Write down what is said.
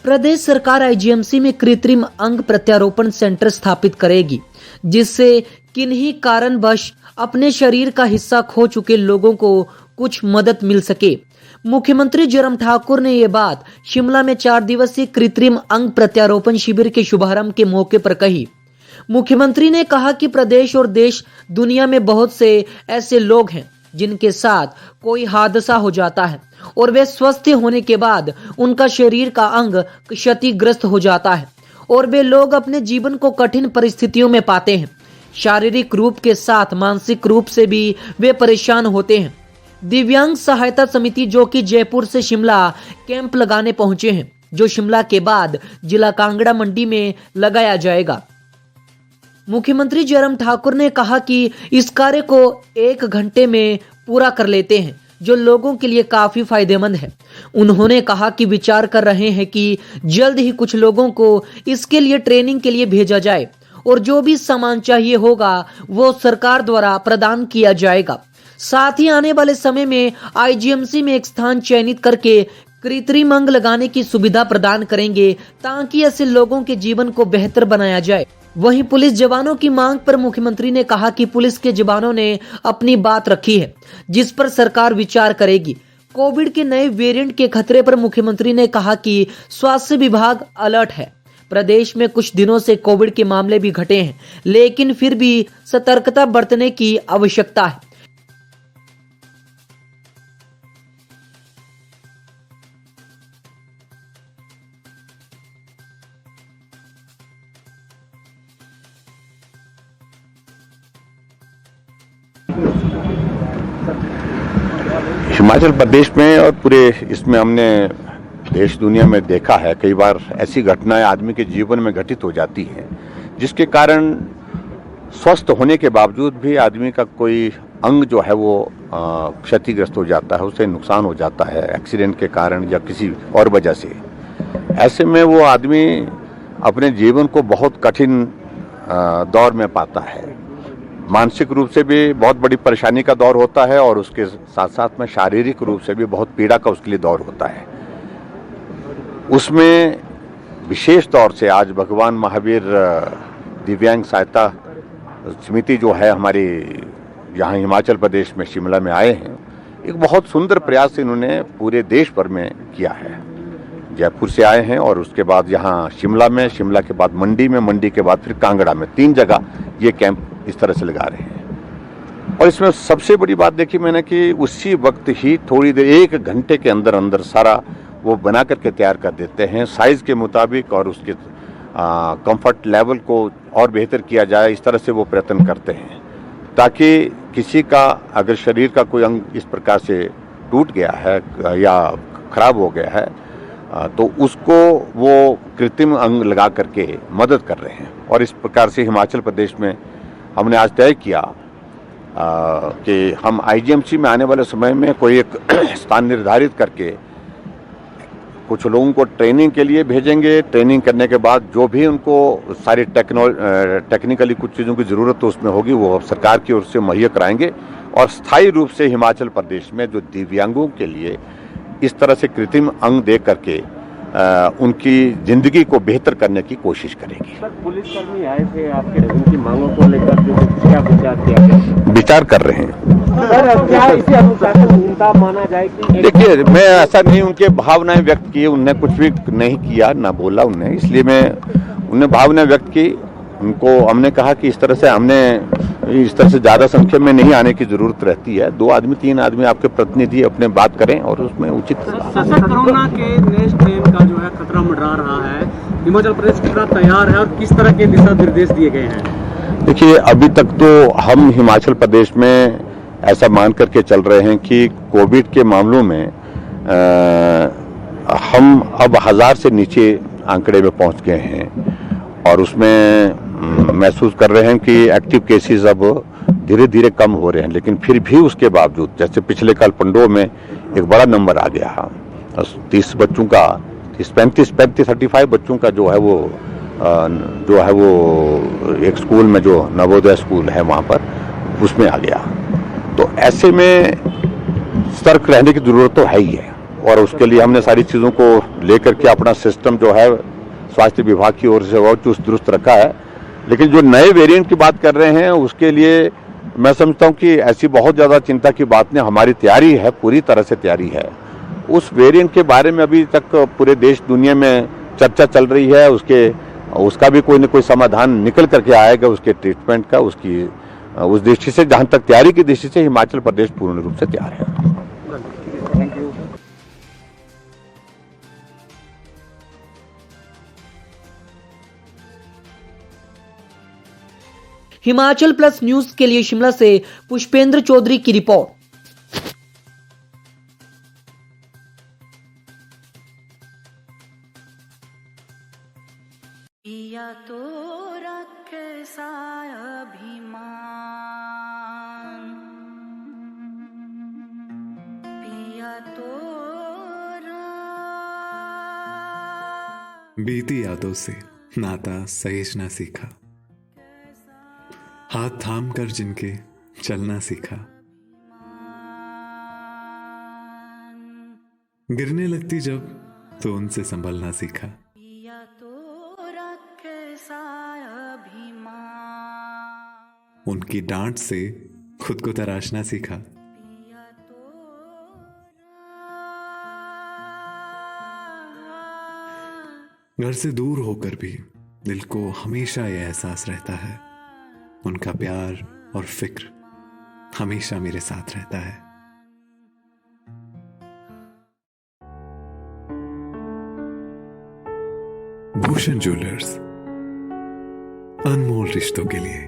प्रदेश सरकार आईजीएमसी में कृत्रिम अंग प्रत्यारोपण सेंटर स्थापित करेगी, जिससे किन्हीं कारणवश अपने शरीर का हिस्सा खो चुके लोगों को कुछ मदद मिल सके। मुख्यमंत्री जयराम ठाकुर ने ये बात शिमला में 4 दिवसीय कृत्रिम अंग प्रत्यारोपण शिविर के शुभारंभ के मौके पर कही। मुख्यमंत्री ने कहा कि प्रदेश और देश दुनिया में बहुत से ऐसे लोग हैं जिनके साथ कोई हादसा हो जाता है और वे स्वस्थ होने के बाद उनका शरीर का अंग क्षतिग्रस्त हो जाता है और वे लोग अपने जीवन को कठिन परिस्थितियों में पाते हैं। शारीरिक रूप के साथ मानसिक रूप से भी वे परेशान होते हैं। दिव्यांग सहायता समिति जो कि जयपुर से शिमला कैंप लगाने पहुंचे हैं, जो शिमला के बाद जिला कांगड़ा मंडी में लगाया जाएगा। मुख्यमंत्री जयराम ठाकुर ने कहा कि इस कार्य को 1 घंटे में पूरा कर लेते हैं, जो लोगों के लिए काफी फायदेमंद है। उन्होंने कहा कि विचार कर रहे हैं कि जल्द ही कुछ लोगों को इसके लिए ट्रेनिंग के लिए भेजा जाए और जो भी सामान चाहिए होगा वो सरकार द्वारा प्रदान किया जाएगा। साथ ही आने वाले समय में आईजीएमसी में एक स्थान चयनित करके कृत्रिम अंग लगाने की सुविधा प्रदान करेंगे ताकि ऐसे लोगों के जीवन को बेहतर बनाया जाए। वहीं पुलिस जवानों की मांग पर मुख्यमंत्री ने कहा कि पुलिस के जवानों ने अपनी बात रखी है, जिस पर सरकार विचार करेगी। कोविड के नए वेरिएंट के खतरे पर मुख्यमंत्री ने कहा कि स्वास्थ्य विभाग अलर्ट है। प्रदेश में कुछ दिनों से कोविड के मामले भी घटे हैं, लेकिन फिर भी सतर्कता बरतने की आवश्यकता है। हिमाचल प्रदेश में और पूरे इसमें हमने देश दुनिया में देखा है, कई बार ऐसी घटनाएं आदमी के जीवन में घटित हो जाती हैं जिसके कारण स्वस्थ होने के बावजूद भी आदमी का कोई अंग जो है वो क्षतिग्रस्त हो जाता है, उससे नुकसान हो जाता है एक्सीडेंट के कारण या किसी और वजह से। ऐसे में वो आदमी अपने जीवन को बहुत कठिन दौर में पाता है। मानसिक रूप से भी बहुत बड़ी परेशानी का दौर होता है और उसके साथ साथ में शारीरिक रूप से भी बहुत पीड़ा का उसके लिए दौर होता है। उसमें विशेष तौर से आज भगवान महावीर दिव्यांग सहायता समिति जो है हमारी यहाँ हिमाचल प्रदेश में शिमला में आए हैं, एक बहुत सुंदर प्रयास इन्होंने पूरे देश भर में किया है। जयपुर से आए हैं और उसके बाद यहाँ शिमला में, शिमला के बाद मंडी में, मंडी के बाद फिर कांगड़ा में, 3 जगह ये कैंप इस तरह से लगा रहे हैं। और इसमें सबसे बड़ी बात देखी मैंने कि उसी वक्त ही थोड़ी देर 1 घंटे के अंदर अंदर सारा वो बना करके तैयार कर देते हैं साइज के मुताबिक और उसके कंफर्ट लेवल को और बेहतर किया जाए, इस तरह से वो प्रयत्न करते हैं ताकि किसी का अगर शरीर का कोई अंग इस प्रकार से टूट गया है या खराब हो गया है तो उसको वो कृत्रिम अंग लगा करके मदद कर रहे हैं। और इस प्रकार से हिमाचल प्रदेश में हमने आज तय किया कि हम आईजीएमसी में आने वाले समय में कोई एक स्थान निर्धारित करके कुछ लोगों को ट्रेनिंग के लिए भेजेंगे। ट्रेनिंग करने के बाद जो भी उनको सारी टेक्निकली कुछ चीज़ों की ज़रूरत उसमें होगी वो सरकार की ओर से मुहैया कराएंगे और स्थायी रूप से हिमाचल प्रदेश में जो दिव्यांगों के लिए इस तरह से कृत्रिम अंग दे करके उनकी जिंदगी को बेहतर करने की कोशिश करेगी। सर, पुलिसकर्मी आए थे आपके, उनकी मांगों को लेकर जो क्या विचार किया गया? विचार कर रहे हैं। सर, क्या इसे अनुशासनहीनता माना जाए कि? देखिए, मैं ऐसा नहीं उनके भावनाएं व्यक्त किए, उनने कुछ भी नहीं किया ना बोला उनने, इसलिए मैं उनने भावनाएं व्यक्त की। उनको हमने कहा कि इस तरह से ज़्यादा संख्या में नहीं आने की जरूरत रहती है। 2 आदमी 3 आदमी आपके प्रतिनिधि अपने बात करें और उसमें उचित। कोरोना के नए स्ट्रेन का जो है खतरा मंडरा रहा है, हिमाचल प्रदेश कितना तैयार है और किस तरह के दिशा निर्देश दिए गए हैं? देखिए, अभी तक तो हम हिमाचल प्रदेश में ऐसा मान करके चल रहे हैं कि कोविड के मामलों में हम अब 1000 से नीचे आंकड़े में पहुंच गए हैं और उसमें महसूस कर रहे हैं कि एक्टिव केसेस अब धीरे धीरे कम हो रहे हैं। लेकिन फिर भी उसके बावजूद जैसे पिछले कल पंडो में एक बड़ा नंबर आ गया, 30 बच्चों का, 35 बच्चों का जो है वो एक स्कूल में जो नवोदय स्कूल है वहाँ पर उसमें आ गया। तो ऐसे में सतर्क रहने की जरूरत तो है ही है। और उसके लिए हमने सारी चीज़ों को लेकर के अपना सिस्टम जो है स्वास्थ्य विभाग की ओर से वो चुस्त दुरुस्त रखा है। लेकिन जो नए वेरिएंट की बात कर रहे हैं उसके लिए मैं समझता हूं कि ऐसी बहुत ज़्यादा चिंता की बात नहीं, हमारी तैयारी है, पूरी तरह से तैयारी है। उस वेरिएंट के बारे में अभी तक पूरे देश दुनिया में चर्चा चल रही है, उसका भी कोई न कोई समाधान निकल करके आएगा, उसके ट्रीटमेंट का, उस दृष्टि से जहाँ तक तैयारी की दृष्टि से हिमाचल प्रदेश पूर्ण रूप से तैयार है। Thank you. Himachal plus news के लिए शिमला से पुष्पेंद्र चौधरी की रिपोर्ट। पिया तोरा कैसा अभिमान, पिया तोरा। बीती यादों से नाता सहेजना सीखा, हाथ थाम कर जिनके चलना सीखा, गिरने लगती जब तो उनसे संभलना सीखा। पिया तोरा कैसा अभिमान, उनकी डांट से खुद को तराशना सीखा। पिया तोरा। घर से दूर होकर भी दिल को हमेशा यह एहसास रहता है, उनका प्यार और फिक्र हमेशा मेरे साथ रहता है। भूषण ज्वेलर्स, अनमोल रिश्तों के लिए।